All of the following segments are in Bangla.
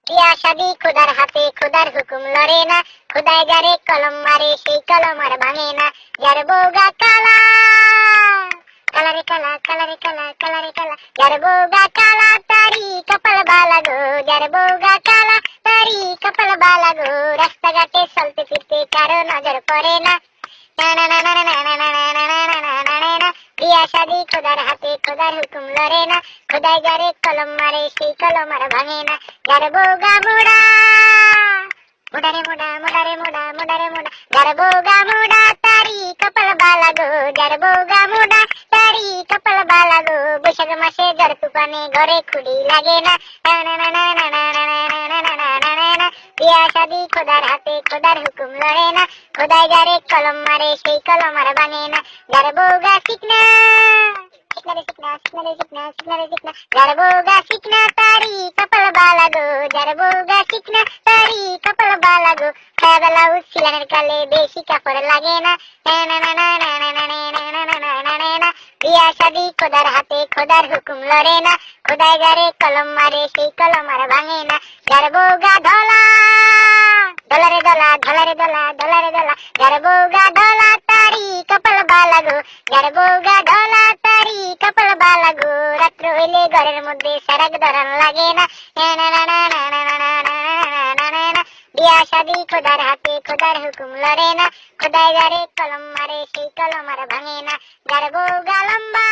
বিয়া শাদি খোদার হাতে, খোদার হুকুম লড়ে না, খোদায় যারে কলম মারে সেই কলম আর ভাঙে না। যার বউগা কালা, কালারে কালা, কালারে কালা, কালারে কালা, যার বউগা কালা তারি কপাল বালা গো, যার বউগা কালা তারি কপাল বালা গো। রাস্তাঘাটে চলতে ফিরতে কারো নজর পড়ে না, বিয়া শাদি খোদার হাতে, খোদার হুকুম লড়ে না, খোদায় যারে কলম মারে সেই কলম আর ভাঙে না। যার বউগা মুড়া, মুডারে মুডা, মুডারে মুডা, মুডারে মুডা, যার বউগা মুডা তারি কপাল বালা গো, যার বউগা মুডা তারি কপাল বালা গো। বৈশাখ মাসে ঝড় তুফানে ঘরে খুঁড়ি লাগে না, বিয়া শাদি খোদার হাতে, খোদার হুকুম লড়ে না, খোদায় যারে কলম মারে সেই কলম আর ভাঙে না। যার বউগা শিখনা, শিখনারে শিখনা, শিখনারে শিখনা, শিখনারে শিখনা, যার বউগা শিখনা তারি কপাল বালা গো, যার বউগা শিখনা তারি কপাল বালা গো। খায়াবেলা উচ্ছিলানের কালে বেশি কাপড় লাগে না, বিয়া শাদি খোদার হাতে, খোদার হুকুম লড়ে না, খোদায় যারে কলম মারে সেই কলম আর ভাঙে না। যার বউগা ধলা, ধলারে ধলা, ধলারে ধলা, ধলারে ধলা, যার বউগা ধলা তারি কপাল বালা গো, যার বউগা ধলা তারি কপাল বালা গো। রাত্র হইলে ঘরের মধ্যে সারাক ধরান লাগে না, বিয়া শাদি খোদার হাতে, খোদার হুকুম লড়ে না, খোদায় যারে কলম মারে সেই কলম আর ভাঙে না। যার বউগা লম্বা,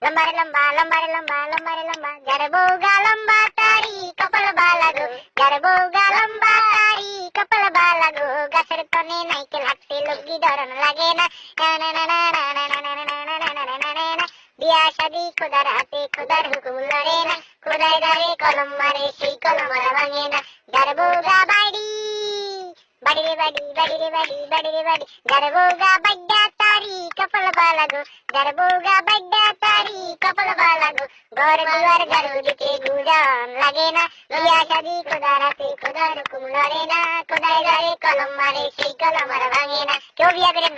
লম্বারে লম্বা, লম্বারে লম্বা, লম্বারে লম্বা, যার বউগা লম্বা তারি কপাল বালা গো, যার বউগা লম্বা তারি কপাল বালা গো। গাছের তনে নাইকেল হাঁটতে লোকগি ধরন লাগে না, বিয়া শাদি খোদার হাতে, খোদার হুকুম লড়ে না, খোদায় যারে কলম মারে সেই কলম আর ভাঙে না। যার বউগা বাড়ি, বাড়ি রে বাড়ি, বাড়ি রে বাড়ি, বাড়ি রে বাড়ি, যার বউগা বাড্ডা তারি কপাল বালা গো, যার বউগা বাড্ডা তারি কপাল বালা গো। ঘর দুয়ার ঝাড়ু দিতে গুজন লাগে না, বিয়া শাদি খোদার হাতে, খোদার হুকুম লড়ে না, খোদায় যারে কলম মারে সেই কলম আর ভাঙে না। কেউ বিয়া করেন না।